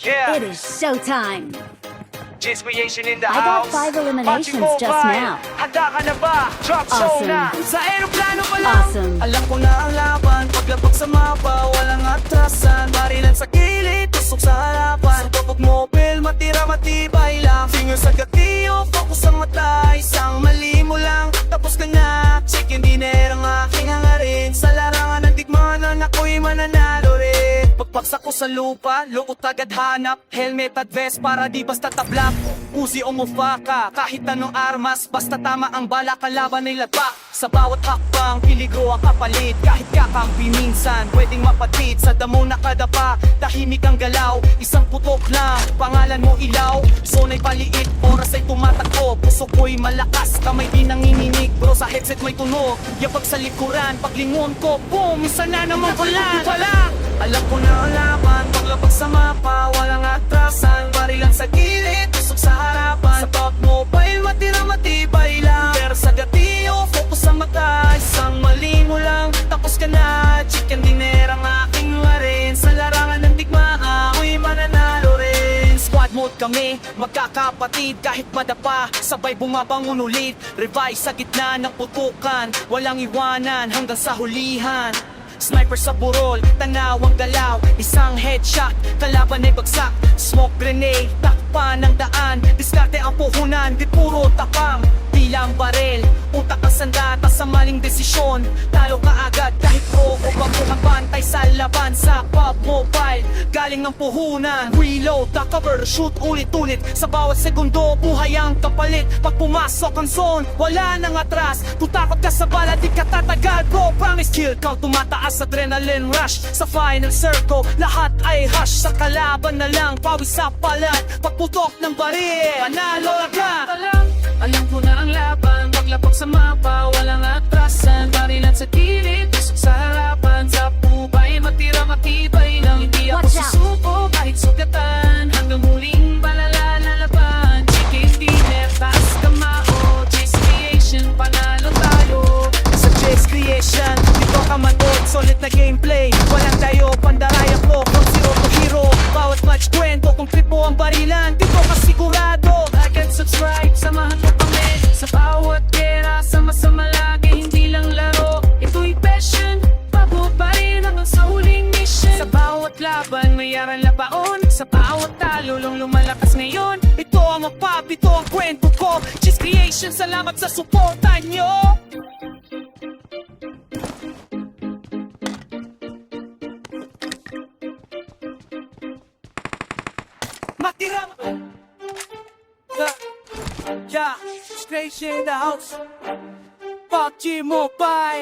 Yeah, It is showtime. Jizz Creation in the I got house. 5 eliminations Pachi just Mobile, now. handa ka na ba? Drop show Awesome. na. Sa aeroplano pa lang, Awesome. alam ko na ang laban. Paglabag sa mapa, walang atrasan. Barilan sa gilid, tusok sa harapan. Sa topog mobile, matira matibay lang. Finger sa gatiyo, focus sa mata. Isang mali mo lang, tapos ka na. Chicken dinner ang aking hangarin. Sa larangan ng digmanan, ako'y mananalo rin. Pagpagsak ko sa lupa, lukot agad hanap. Helmet at vest para di basta tablak. Uzi o mufaka, kahit anong armas. Basta tama ang bala, kalaban ay ladpak. Sa bawat hakbang, piligro ang kapalit. Kahit kakampi minsan, pwedeng mapatid. Sa damo nakadapa, tahimik ang galaw. Isang putok lang, pangalan mo ilaw. Zona'y paliit, oras ay tumatakbo. Puso ko'y malakas, kamay di nanginginig. Bro sa headset may tunog, yapag sa likuran. Paglingon ko, boom, isa na naman pala. Alam ko na ang laban, paglabag sa mapa, walang atrasan. Barilan sa gilid, tusok sa harapan. Sa top mobile, matira matibay lang. Pero sa gatiyo, focus sa mata. Isang mali mo lang, tapos ka na. Chicken dinner ang aking warin. Sa larangan ng digmaan, ako'y mananalo rin. Squad mode kami, magkakapatid. Kahit madapa, sabay bumabangon ulit. Revive sa gitna ng putukan, walang iwanan hanggang sa hulihan. Sniper sa burol, tanaw ang galaw. Isang headshot, kalaban ay bagsak. Smoke grenade, takpan ng daan. Diskarte ang puhunan, di puro tapang. Bilang barel, utak ang sandata sa maling desisyon. Talo ka agad kahit pro o bago ang bantay sa laban. Sa pub mobile, galing ng puhunan. Reload, the cover, shoot ulit-ulit. Sa bawat segundo, buhay ang kapalit. Pag pumasok ang zone, wala nang atras. Tutakot ka sa bala, di ka tatagal. Bro, promise, kill count tumataas. Adrenaline rush sa final circle, lahat ay hush. Sa kalaban na lang, pawis sa palat. Pagputok ng baril, panalo ka. Alam ko na ang laban, paglapag sa mapa, walang atrasan. Barilan sa gilid, tusok sa harapan. Sa pubay, matira matibay lang. Hindi ako Watch out. susuko kahit sugatan. Hanggang huling balala na laban. Chicken dinner, taas kamao. Jizz Creation, panalo tayo. Sa Jizz Creation, dito ka manood, solid na gameplay. Walang tayo, pandaraya ko, from zero to hero. Bawat match kwento, kung trip mo ang barilan, dito ka sigurado. Like and subscribe, samahan mo kami. Sa bawat gera, sama-sama lagi, hindi lang laro. Ito'y passion, bago pa rin hanggang sa huling mission. Sa bawat laban, may aral na baon. Sa bawat talo, lumalakas ngayon. Ito ang mapap, ito ang kwento ko. Jizz Creation, salamat sa suporta nyo. Matira! Yeah, Creation in the house. Pachi Mobile,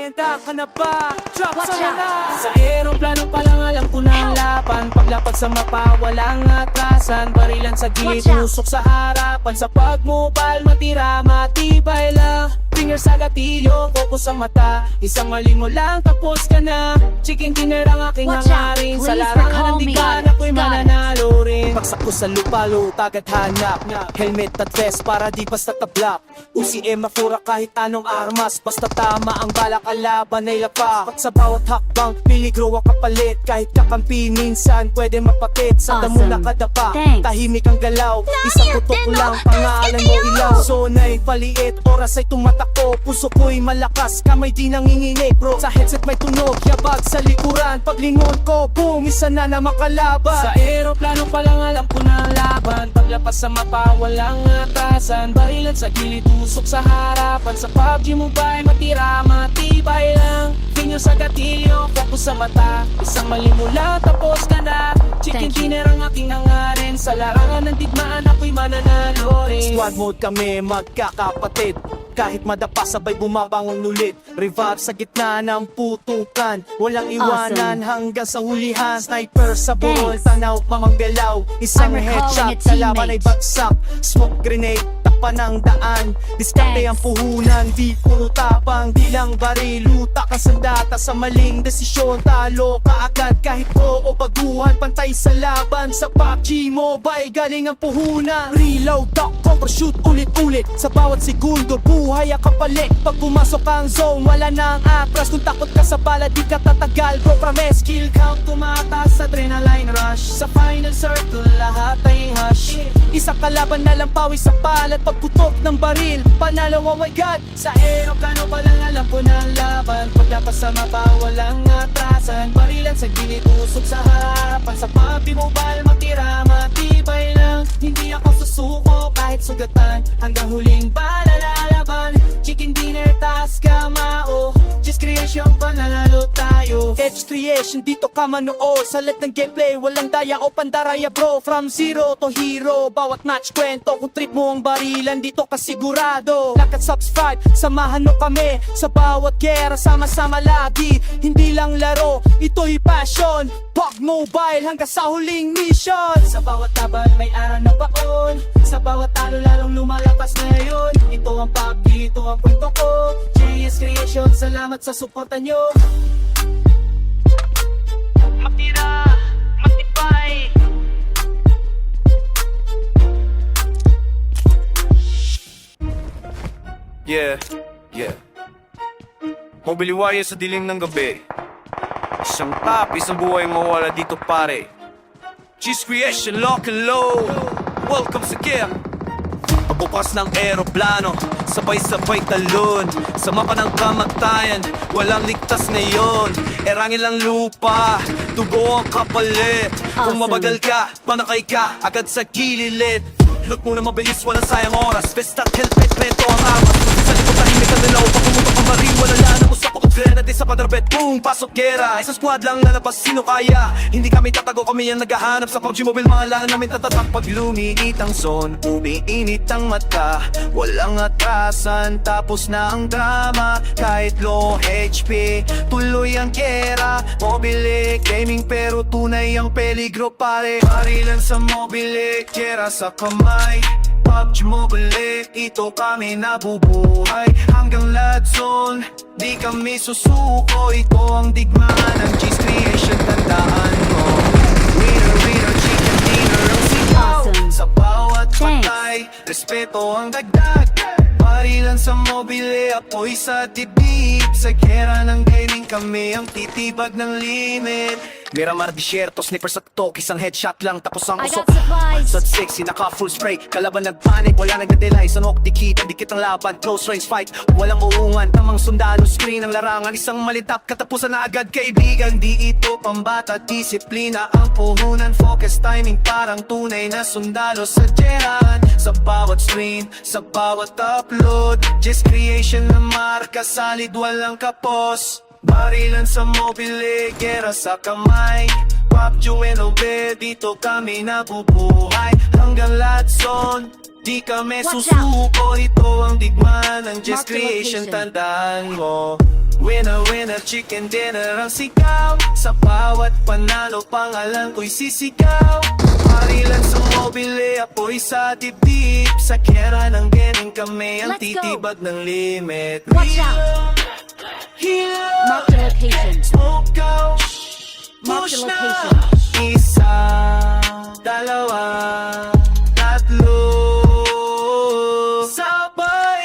handa ka na ba? Drop Watch sa out. na! Sa aeroplano pa lang alam ko na ang laban. Paglapag sa mapa, walang atrasan. Barilan sa gilid, Watch out. tusok sa harapan. Sa pagmupal, matira, matibay lang. Finger sa gatilyo, focus sa mata. Isang mali mo lang, tapos ka na. Chicken dinner ang aking Watch out. hangarin. Sa Please larangan recall ng me. digan, ako'y Got it. mananalo rin. Pagsak ko sa lupa, agad hanap. Helmet at vest para di basta tablak. UCM mafura kahit anong armas. Basta tama ang bala, kalaban ay lapak. At sa bawat hakbang, piligro ang kapalit. Kahit kakampi, minsan pwede mapakit. Sa damo Awesome. nakadapa, Thanks. tahimik ang galaw. Isang putok lang, pangalan mo ilaw. Zona'y paliit, oras ay tumatakbo. Puso ko'y malakas, kamay di nanginginig. Bro, sa headset may tunog, yabag sa likuran. Paglingon ko, boom, isa na naman kalaban. Sa aeroplano pa lang alam ko na ang laban. Paglapas sa mapa, walang atasan. Barilan sa gilid, tusok sa harapan. Sa PUBG Mobile, matira, matibay lang. Finger sa gatilyo, focus sa mata. Isang mali mo lang, tapos ka na. Chicken Thank you. dinner ang aking hangarin. Sa larangan ng digmaan, ako'y mananalo rin. Squad mode kami, magkakapatid. Kahit madapa, sabay bumabangon ulit. Revive sa gitna ng putukan, walang iwanan hanggang sa hulihan. Sniper sa burol, Thanks. tanaw, mamanggalaw. Isang I'm recalling headshot, a teammate. kalaban ay bagsak. Smoke grenade, pa ng daan. Diskarte ang puhunan, di puro tapang, di lang baril. Luta ka sandata sa maling desisyon, talo ka agad kahit o baguhan. Pantay sa laban sa PUBG Mobile, galing ang puhunan. Reload, duck, cover, shoot, ulit-ulit. Sa bawat segundo, buhay ang kapalit. Pag pumasok ang zone, wala na ang atras. Kung takot ka sa bala, di ka tatagal. Bro, promise, kill count, tumataas, adrenaline rush. Sa final circle, lahat ay hush. Isang kalaban na lang pawis sa palat. Pagputok ng baril, panalo, oh my god. Sa aeroplano pa lang alam ko ng laban. Paglapas sa mapa, walang atrasan. Barilan sa gilid, usok sa harapan. Sa PUBG Mobile, matira, matibay lang. Hindi ako susuko kahit sugatan. Hanggang huling bala lalaban. Chicken dinner, taas kamao. Just creation, pananalo tayo. Edge creation, dito ka manood. Sa lahat ng gameplay, walang daya o pandaraya bro. From zero to hero, bawat match kwento. Kung trip mo ang barilan, dito ka sigurado. Like at subscribe, samahan mo kami. Sa bawat gera, sama-sama lagi. Hindi lang laro, ito'y passion. PUBG Mobile hanggang sa huling mission. Sa bawat laban, may araw na baon. Sa bawat talo, lalong lumalapas ngayon. Ito ang PUBG, ito ang kwento ko. JS Creation, salamat sa suporta nyo. Matira, matibay. Yeah. Mobiliwaya sa dilim ng gabi. Isang tapis ang buhay mawala dito pare. Cheese creation, lock and load. Welcome sa camp. Pagbukas ng aeroplano, sabay-sabay talon. Sa mapa ng kamatayan, walang ligtas ngayon. Erangin lang lupa, dugo ang kapalit. Kung mabagal ka, panakay ka, agad sa gilid. Look muna mabilis, walang sayang oras. Vest at helmet, reto ang awas. Sa likod tahimik ang dilaw, pag pumutok ang baril, wala lang usap ako grenade sa padrabet. Boom, pasok gera, isang squad lang lalabas, sino kaya? Hindi kami tatago, kami ang naghahanap sa PUBG Mobile. Mga lang namin tatatak. Pag lumiit ang zone, umiinit ang mata. Walang atrasan, tapos na ang drama. Kahit low HP, tuloy ang gera. Mobile gaming pero tunay ang peligro pare. Barilan sa mobile, gera sa kamay. PUBG Mobile, ito kami nabubuhay. Hanggang lahat zone, di kami susuko. Ito ang digmaan ng Cheese Creation, tandaan mo. Winner, chicken dinner ang sigaw. Awesome. Sa bawat Thanks. patay, respeto ang dagdag. Barilan sa mobile, apoy sa dibdib. Sa gera ng gaming kami ang titibag ng limit. Miramar disyerto, sniper sa tutok. Isang headshot lang, tapos ang I usok. got supplies. Sa sexy, naka full spray. Kalaban nagpanik, wala nagdadelay. Sanok, dikit, dikit ang laban. Close range fight, walang uungan. Tamang sundalo, screen ang larangan. Isang malitap, katapusan na agad kaibigan. Di ito pambata, disiplina ang puhunan. Focus timing, parang tunay na sundalo sa jeran. Sa bawat stream, sa bawat upload. Just creation na marka, salid walang kapos. Barilan sa mobile, gera sa kamay. PUBG Mobile, dito kami nabubuhay. Hanggang lahat zone, di kami Watch susuko. Ito ang digmaan ng Just Mark the Creation, location. tandaan mo. Winner, chicken dinner ang sigaw. Sa bawat panalo, pangalan ko'y sisigaw. Barilan sa mobile, apoy sa dibdib. Sa gera ng gaming kami ang Let's go. titibag ng limit. Watch out. Mark the location. Smoke out, Mark push the na. location. Isa, dalawa, tatlo.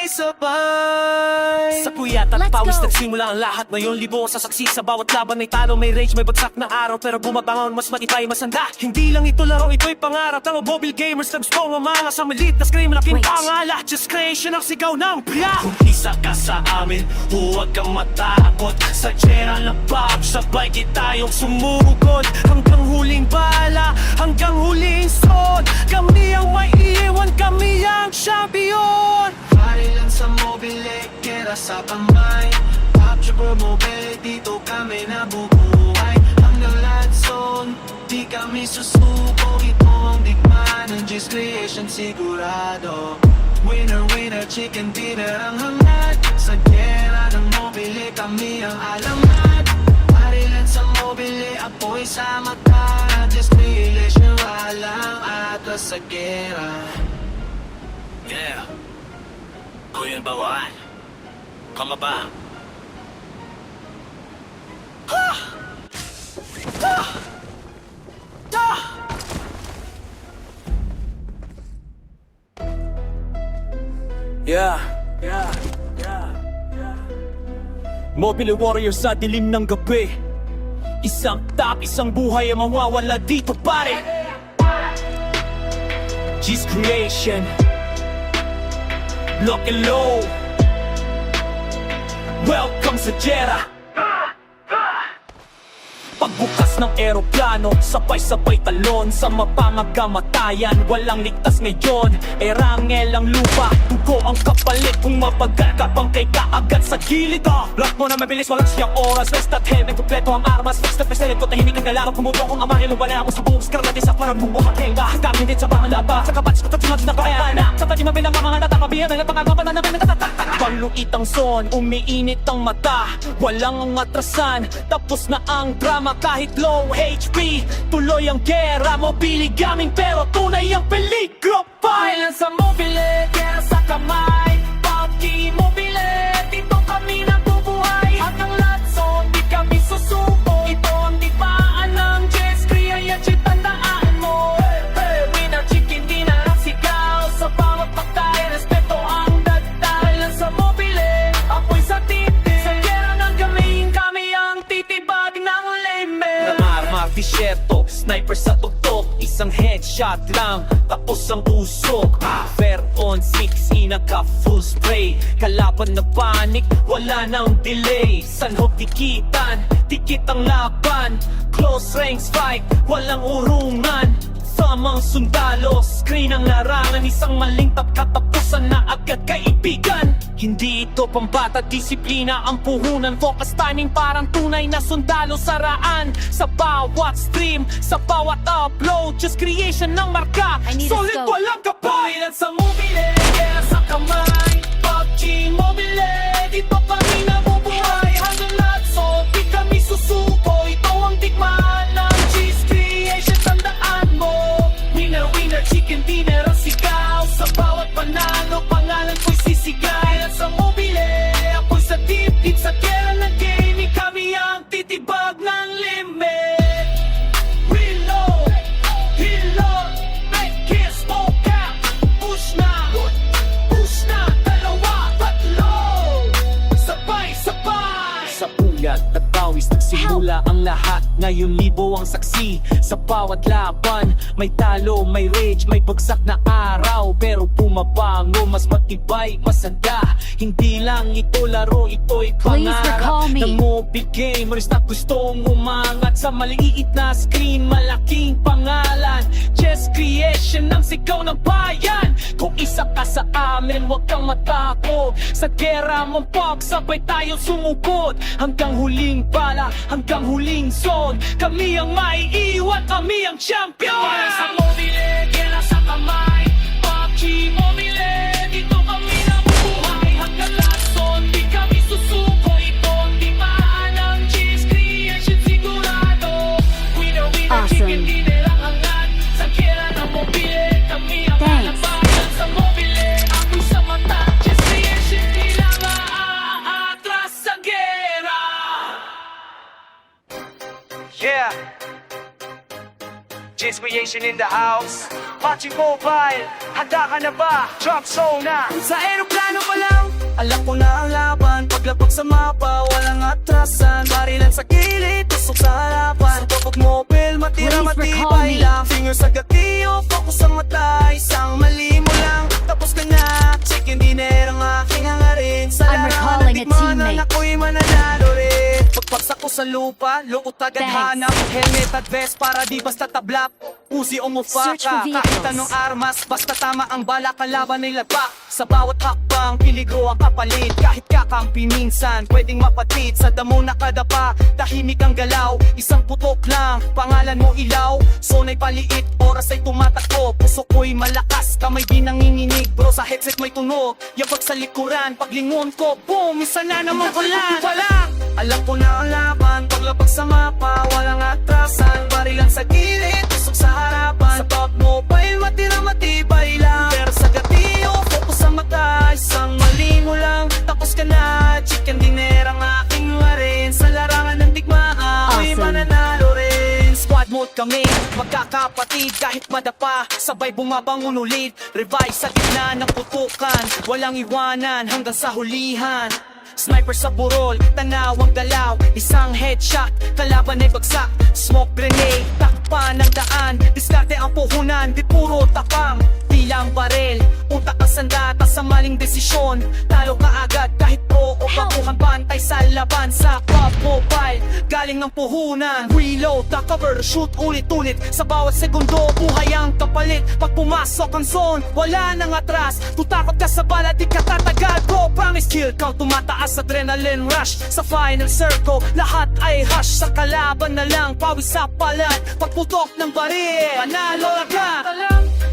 Sabay-sabay. Sa puyat at Let's pawis go. nagsimula ang lahat. Ngayon libo ang sasaksi sa bawat laban. May talo, may rage, may bagsak na araw. Pero bumabangon, mas matibay, masanda. Hindi lang ito laro, ito'y pangarap. Tanga mobile gamers, nag-score mga sa malit na scream. Laking Wait. pangala, just creation ang sigaw ng priya. Kung isa ka sa amin, huwag kang matakot. Sa gera na PUBG, sabay kitayong sumugod. Hanggang huling bala, hanggang huling zone. Kami ang may iiwan, kami ang champion. Barilan sa mobile, gera sa kamay. PUBG Mobile, dito kami nabubuhay. Hanggang lahat zone, di kami susuko. Ito ang digmaan ng Just Creation, sigurado. Winner, chicken dinner ang hangad. Sa gera ng mobile, kami ang alamat. Barilan sa mobile, apoy sa mata. Just Creation, walang atras sa gera. Yeah. Kuya Bawaan, kamaba. Yeah. Mobile warrior sa dilim ng gabi. Isang tap, isang buhay ang mawawala dito pare. G's creation, lock and low. Welcome sa Jera. Pagbukas ng eroplano, sabay-sabay talon sa mapangagamatayan. Walang ligtas ngayon, erangel ang lupa. Dugo ang kapalit kung mapagal ka pang kay kaagad sa gilid. Lock mo na mabilis, walang siyang oras. Rest at hand, nagkumpleto ang armas. Fix na peselit ko, tahimik ang galaw. Kumuto kong amahil, wala ako sa buong skar natin sa parang bumuhat henga. Kami din sa pangalaba, sa kabats ko tatunod na kaya na. Sa pati mabilang mga natakabihan, ang pangagapan na namin natatatak. Pangluit ang son, umiinit ang mata. Walang ang atrasan, tapos na ang drama. Kahit low HP, tuloy ang gera. Mobili gaming pero tunay ang peligro. Violence sa mobile, gera sa kamay. PUBG mobile, dito kami nabubuhay. Hanggang latso, di kami susuko. Ito ang dipaan ng Jess, kaya chit tandaan mo. Winner chicken, di na lang sigaw. Sa bawat patay, respeto ang dagdag. Violence sa mobile, apoy sa titi. Sa gera ng gaming, kami ang titibag ng leme. Arma, fisyerto, sniper sa tuktok. Isang headshot lang, tapos ang usok. Fair on 6, inaka full spray. Kalaban na panic, wala nang delay. Sanhok dikitan, dikit ang laban. Close range fight, walang urungan. Tamang sundalo, screen ang larangan. Isang maling katapusan na agad kaibigan. Hindi ito pambata, disiplina ang puhunan. Focus timing parang tunay na sundalo. Saraan sa bawat stream, sa bawat upload. Just creation ng marka, I need a solid scope. walang kapay. Sa mobile, kaya sa kamay. PUBG mobile, dito kami nabubuhay. Hanggang latso, di kami susuko. Ito ang digmaan ng G's creation, tandaan mo. Winner, winner, chicken dinner ang sigaw. Sa bawat panalo, pangalan ko'y sisigay. At sa mobile, ako'y sa dibdib. Sa kera ng gaming, kami ang titibag ng limit. Reload, reload, make it smoke out. Push na, dalawa, tatlo. Sabay-sabay. Sa puyat at pawis, nagsimula ang lahat. Ngayon libo ang saksi sa bawat laban. May talo, may rage, may bagsak na araw. Pero pumabango, mas matibay, masanda. Hindi lang ito laro, ito'y Please pangarap recall me. ng mobile gamers na gustong umangat. Sa maliit na screen, malaking pangalan. Just creation ng sigaw ng bayan. Kung isa ka sa amin, huwag kang matakot. Sa gera mong pagsabay tayo sumugod. Hanggang huling bala, hanggang huling zone. Kami ang maiiwan, kami ang champion. Para sa mobile, gera sa kamay. PUBG mobile, dito kami nabubuhay. Hanggang lason, di kami susuko. Ito ang dimaan ng G's creation, sigurado. Winner, winner, Awesome. chicken dinner ang hangat. Sa gera ng mobile, kami ang Thanks. kalabanan. Sa mobile, ako'y sa mata. G's creation, di lang maaatras sa gera. Yeah. G's creation in the house. PUBG Mobile, handa ka na ba? Drop zone na. Sa aeroplano pa lang, alam ko na ang laban. Paglapag sa mapa, walang atrasan. Barilan sa gilid, tusok sa harapan. Sa pagod mobile, matira Please recall matibay me. lang. Finger sa gatilyo, focus sa mata. Isang mali mo lang, tapos ka na. Chicken dinner ang aking hangarin. Sa I'm recalling a teammate. ako'y mananalo rin. Pagpagsak ko sa lupa, lukot agad Thanks. hanap. Helmet at vest para di basta tablak. Uzi o Search for mufaka, vehicles. kahit anong armas. Basta tama ang bala, kalaban ay labak. Sa bawat hakbang, piligro ang kapalit. Kahit kakampi minsan, pwedeng mapatid. Sa damo nakadapa, tahimik ang galaw. Isang putok lang, pangalan mo ilaw. Sona'y paliit, oras ay tumatakbo. Puso ko'y malakas, kamay di nanginginig. Bro, sa headset may tunog, yabag sa likuran. Paglingon ko, boom, isa na naman ulan. Alam ko na ang laban, paglapag sa mapa, walang atrasan. Barilan sa gilid, tusok sa harapan. Sa top mobile, matira matibay lang. Pero sa gatilyo, focus sa mata, isang mali magkakapatid kahit madapa, sabay bumabangon ulit. Revive sa gitna ng putukan, walang iwanan hanggang sa hulihan. Sniper sa burol, tanaw ang galaw, isang headshot, kalaban ay bagsak. Smoke grenade, takpan ng daan, diskarte ang puhunan, di puro tapang. Tila ang barel, utak ang sandata sa maling desisyon. Talo ka agad kahit pro o bakuhan, bantay sa laban sa PUBG Mobile. Galing ng puhunan, reload, the cover, shoot ulit-ulit. Sa bawat segundo, buhay ang kapalit. Pag pumasok ang zone, wala nang atras. Tutakot ka sa bala, di ka tatagal. Bro, promise kill count, tumataas adrenaline rush. Sa final circle, lahat ay hush. Sa kalaban na lang, pawis sa palat. Pagputok ng baril, panalo ka.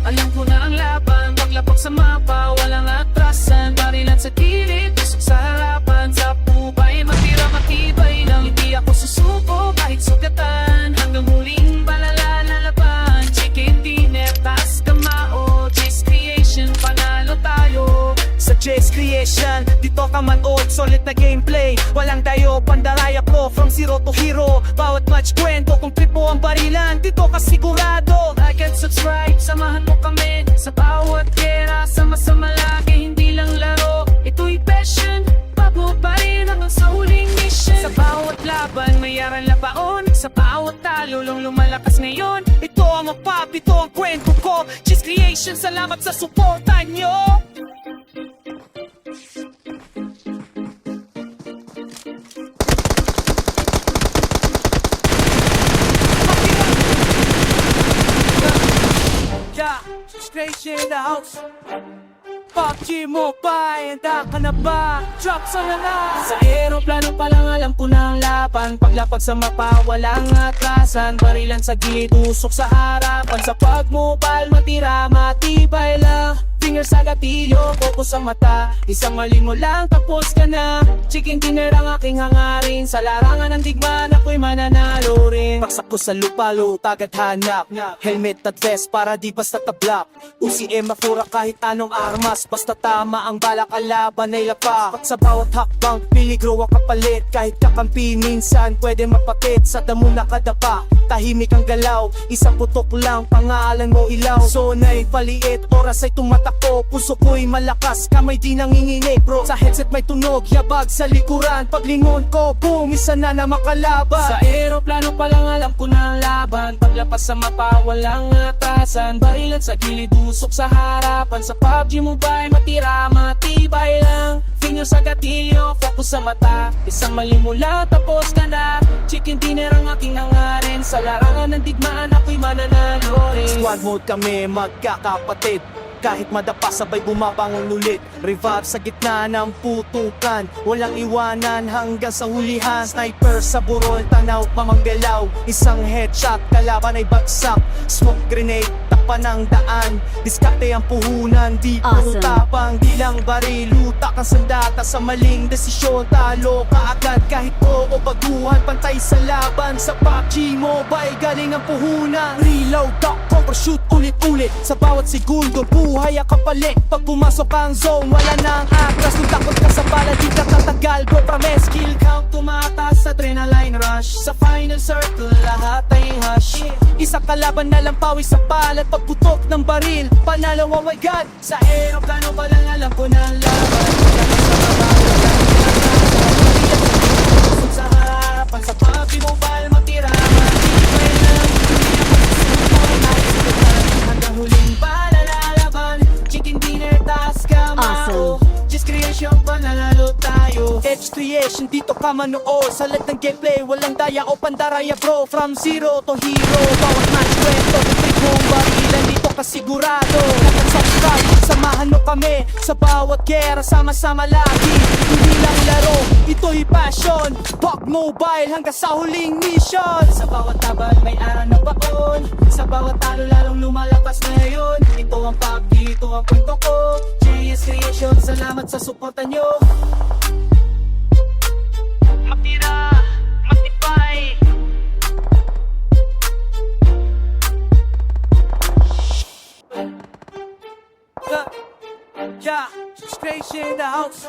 Alam ko na ang laban, paglapag sa mapa, walang atrasan. Barilan sa gilid, tusok sa harapan. Sa pubay, matira matibay lang. Hindi ako susuko kahit sugatan, hanggang huling balala na laban. Chicken dinner, taas kamao, J's Creation, panalo tayo. Sa J's Creation, dito ka manood, solid na gameplay. Walang dayo, pandaraya ko, from zero to hero. Bawat match kwento, kung trip mo ang barilan, dito ka sigurado. Like and subscribe, samahan mo kami sa bawat gera, sama-sama lagi, hindi lang laro. Ito'y passion, bago pa rin hanggang sa huling mission. Sa bawat laban, may aral na baon. Sa bawat talo, lumalakas ngayon. Ito ang mapap, ito ang kwento ko. J's Creation, salamat sa suporta nyo. Yeah, Creation in the house. PUBG Mobile, handa ka na ba? Drop sa na. Sa aeroplano pa lang alam ko na ang laban. Paglapag sa mapa, walang atrasan. Barilan sa gilid, usok sa harapan. Sa PUBG Mobile, matira, matibay lang. Finger sa gatilyo, focus sa mata. Isang mali mo lang, tapos ka na. Chicken dinner ang aking hangarin. Sa larangan ng digman, ako'y mananalo rin. Paksak ko sa lupalo, tagad hanap. Helmet at vest para di basta tablak. UCM mafura kahit anong armas. Basta tama ang bala, kalaban ay lapa. At sa bawat hakbang, piligro ang kapalit. Kahit kakampi, minsan pwede mapakit. Sa damo nakadapa, tahimik ang galaw. Isang putok lang, pangalan mo ilaw. Zona'y paliit, oras ay tumatakbo. Puso ko'y malakas, kamay di nanginginig bro. Sa headset may tunog, yabag sa likuran. Paglingon ko, boom, isa na na makalaban. Sa aeroplano pa lang alam ko na ang laban. Paglapas sa mapa, walang atrasan. Barilan sa gilid, usok sa harapan. Sa PUBG Mobile, matira, matibay lang. Finger sa gatilyo, focus sa mata. Isang mali mo lang, tapos ka na. Chicken dinner ang aking hangarin. Sa larangan ng digmaan, ako'y mananalo rin. Squad mode kami, magkakapatid. Kahit madapa, sabay bumabangon ulit. Revive sa gitna ng putukan, walang iwanan hanggang sa hulihan. Sniper sa burol, tanaw pamanggalaw. Isang headshot, kalaban ay bagsak. Smoke grenade, takpan ng daan. Diskarte ang puhunan, di puro Awesome. tapang. Di lang baril, utak ang sandata. Sa maling desisyon, talo ka agad. Kahit pro o baguhan, pantay sa laban. Sa PUBG Mobile, galing ang puhunan. Reload, duck, cover, shoot ulit-ulit. Sa bawat segundo, buhay ang kapalit. Pag pumasok ang zone, wala nang atras. Kung takot ka sa bala, di ka tatagal. Bro, promise, kill count, tumataas sa adrenaline rush. Sa final circle, lahat ay hush. Isang kalaban na lang pawis sa palat. Pagputok ng baril, panalo, oh my god. Sa aeroplano pa lang alam ko na ang laban. Sa harapan, sa PUBG Mobile, matira, matibay lang. Hanggang huling bala na laban. Chicken dinner, taas kamao. J's Creation, panalo tayo. J's Creation, dito ka manood. Sa lahat ng gameplay, walang daya o pandaraya bro. From zero to hero, bawat match kwento. Trip mong barilan, dito ka sigurado. Subscribe, samahan mo kami. Sa bawat gera, sama-sama lagi. Hindi lang laro, ito'y passion. PUBG Mobile hanggang sa huling mission. Sa bawat taban, may araw na baon. Sa bawat talo, lalong lumalakas ngayon. Ito ang PUBG, ito ang kwento ko. J's Creation, salamat sa suporta nyo. Matira, matibay. Yeah, Creation in the house.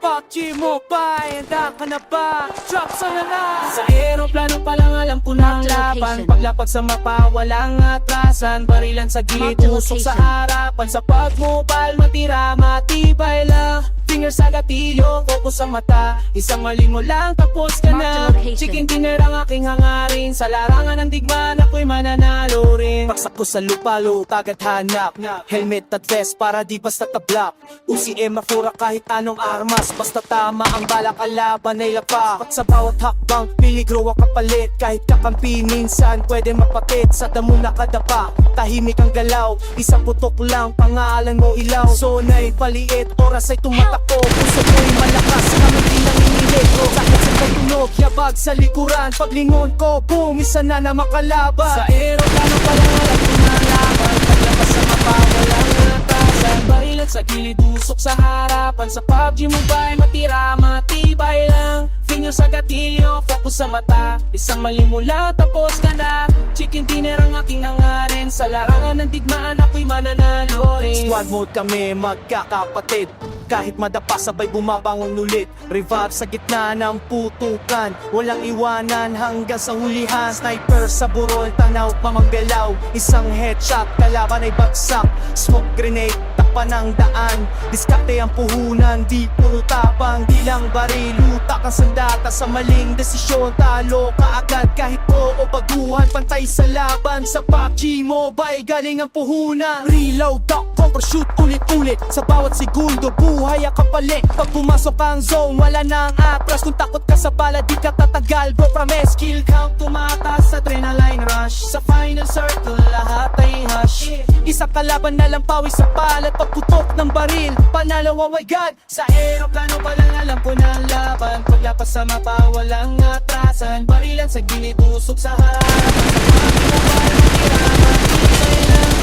PUBG Mobile, handa ka na ba? Drop sa na na! Sa aeroplano pa lang alam ko na ang laban. Location. Paglapag sa mapa, walang atrasan. Barilan sa gilid, Mark the tusok sa location. harapan. Sa PUBG Mobile, matira, matibay lang. Finger sa gatilyo, focus sa mata. Isang mali mo lang, tapos ka Mark na. the location. Chicken dinner ang aking hangarin. Sa larangan ng digmaan, ako'y mananalo rin. Paksak ko sa lupalo, tagad hanap. Helmet at vest para di basta tablak. Usi mafura kahit anong armas. Basta tama ang bala, kalaban ay lapa. At sa bawat hakbang, piligro ang kapalit. Kahit kakampi, minsan pwede mapakit. Sa damo nakadapa, tahimik ang galaw. Isang putok lang, pangalan mo ilaw. Sona'y paliit, oras ay tumatakbo. Puso ko'y malakas, naman din ang iniligro. Sakit sa pagtunog, yabag sa likuran. Paglingon ko, boom, isa na na makalaban. Sa aeroplano pa lang alam ko na ang laban. Paglabas sa mapa, walang atasan. Barilan sa gilid, usok sa harapan. Sa PUBG Mobile, matira, matibay lang. Finger sa gatilyo, focus sa mata. Isang mali mo lang, tapos ka na. Chicken dinner ang aking hangarin. Sa larangan ng digmaan, ako'y mananalo rin. Squad mode kami, magkakapatid. Kahit madapa, sabay bumabangon ulit. Revive sa gitna ng putukan. Walang iwanan hanggang sa hulihan. Sniper sa burol, tanaw pa magbelaw. Isang headshot, kalaban ay bagsak. Smoke grenade, takpan ng daan. Diskarte ang puhunan, di puro tapang. Di lang baril, utak ang sandata. Sa maling desisyon, talo ka agad. Kahit po o baguhan, pantay sa laban. Sa PUBG Mobile, galing ang puhunan. Reload, duck, cover, shoot, ulit-ulit. Sa bawat segundo, buhay ang kapalit. Pag pumasok ang zone, wala nang atras. Kung takot ka sa bala, di ka tatagal. Bro, promise, kill count, tumataas sa adrenaline rush. Sa final circle, lahat ay hush. Isang kalaban na lang pawis sa palat. Pagputok ng baril, panalo, oh my god. Sa aeroplano pa lang alam ko na ang laban. Paglapas sa mapa, walang atrasan. Barilan sa gilid, usok sa harapan.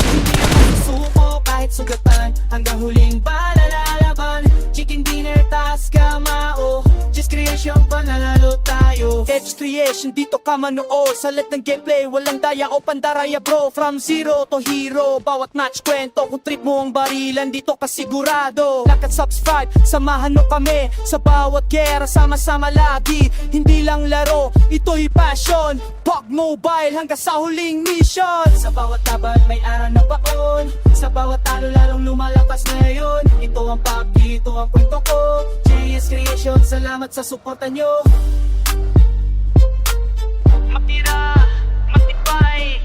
Hindi ako susuko kahit sugatan. Hanggang huling bala lalaban. Chicken dinner, taas kamao. Just creation, pananalo tayo. Edge creation, dito ka manood. Sa lahat ng gameplay, walang daya o pandaraya bro. From zero to hero, bawat match kwento. Kung trip mo ang barilan, dito ka sigurado. Like at subscribe, samahan mo kami. Sa bawat gera, sama-sama lagi. Hindi lang laro, ito'y passion. PUBG Mobile hanggang sa huling mission. Sa bawat laban, may araw na baon. Sa bawat talo, lalong lumalakas ngayon. Ito ang PUBG, ito ang kwento ko. JS Creation, salamat sa suporta nyo. Matira, matibay.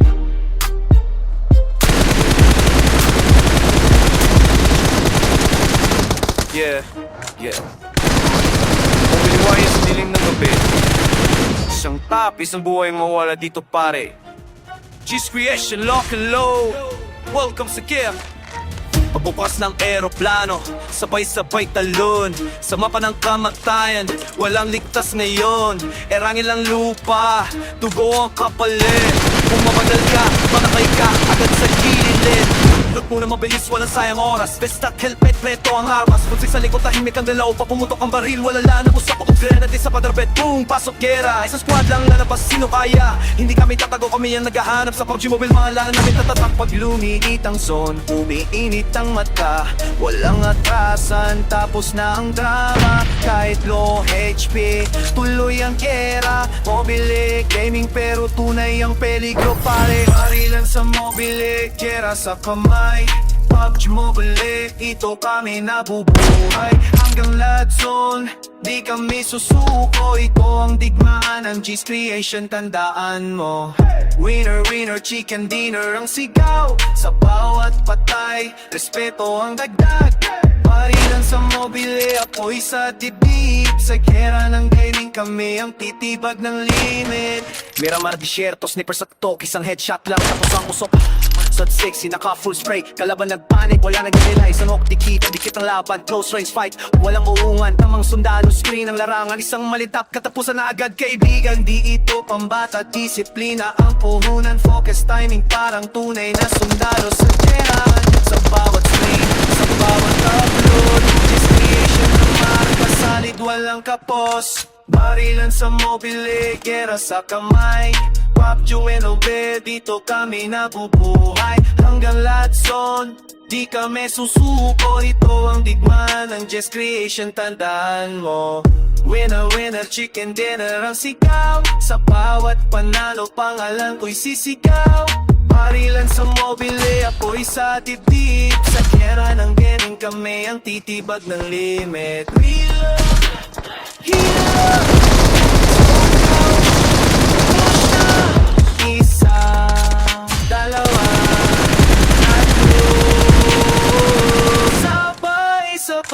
Yeah. Pumiliwaya sa dilim ng gabi. Isang tapis ng buhay ang mawala dito pare. Cheese Creation, lock and load. Welcome sa Kia. Pagbukas ng aeroplano, sabay-sabay talon. Sa mapa ng kamatayan, walang ligtas ngayon. Erangin lang lupa, dugo ang kapalit. Kung mabagal ka, manakay ka agad sa gilid. Look muna mabilis, walang sayang oras. Besta't helmet, preto ang armas. Punsik sa likod, tahimik ang dalaw. Papumutok ang baril, wala lang na usap ako. Grenade sa padrabet, boom, pasok gera. Isang squad lang lalabas, sino kaya? Hindi kami tatago, kami ang naghahanap sa PUBG Mobile. Mga lang namin tatatak. Pag lumiit ang zone, umiinit ang mata. Walang atrasan, tapos na ang drama. Kahit low HP, tuloy ang gera. Mobile gaming pero tunay ang peligro pare. Barilan sa mobile, gera sa kamay. PUBG Mobile, ito kami nabubuhay. Hanggang lahat zone, di kami susuko. Ito ang digmaan ng G's Creation, tandaan mo. Winner, winner, chicken dinner ang sigaw. Sa bawat patay, respeto ang dagdag. Barilan sa mobile, apoy sa dibdib. Sa gera ng gaming kami ang titibag ng limit. Miramar disyerto, sniper sa tok. Isang headshot lang, tapos ang usok. Sa sexy, naka full spray. Kalaban nagpanik, wala nag-realize. Ang oktikita, dikit ang laban. Close range fight, walang uungan. Tamang sundalo, screen ang larangan. Isang malitap, katapusan na agad kaibigan. Di ito pambata, disiplina ang puhunan. Focus timing, parang tunay na sundalo. Sa gerahan, sa bawat screen, sa bawat upload. Just creation ng marka, salid, walang kapos. Barilan sa mobile, gera sa kamay. PUBG Mobile, dito kami nabubuhay. Hanggang lahat zone, Di kami susuko, ito ang digmaan ng Just Creation, tandaan mo. Winner, winner, chicken dinner ang sigaw. Sa bawat panalo, pangalan ko'y sisigaw. Parilan sa mobile, apoy sa dibdib. Sa kera ng gening kami ang titibag ng limit. Real, heal, isa, dalawa, tatlo, sabay-sabay.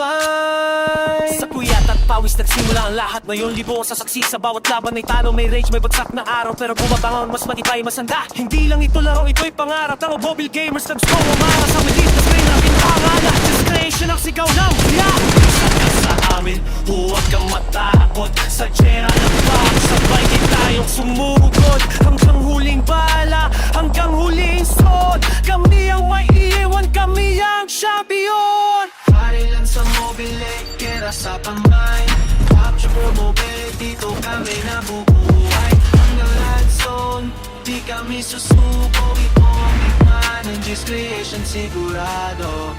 Sa puyat at pawis nagsimula ang lahat. Ngayon libo sa saksi, sa bawat laban ay talo. May rage, may bagsak na araw, pero bumabangon, mas matibay, masanda. Hindi lang ito laro, ito'y pangarap ng mobile gamers. Nag-score, umaras ang maliit na screen na pintangalan. Just Creation ang sigaw ng yeah! Isa ka sa amin, huwag kang matakot. Sa jera ng bawat sabay di tayong sumugod. Hanggang huling bala, hanggang huling sword. Kami ang may iiwan, kami ang champion. Parilan sa mobile, kera sa pamay. Capture mobile, dito kami nabubuhay. Hanggang land zone, di kami susuko. Ito ang hikman ng Just Creation sigurado.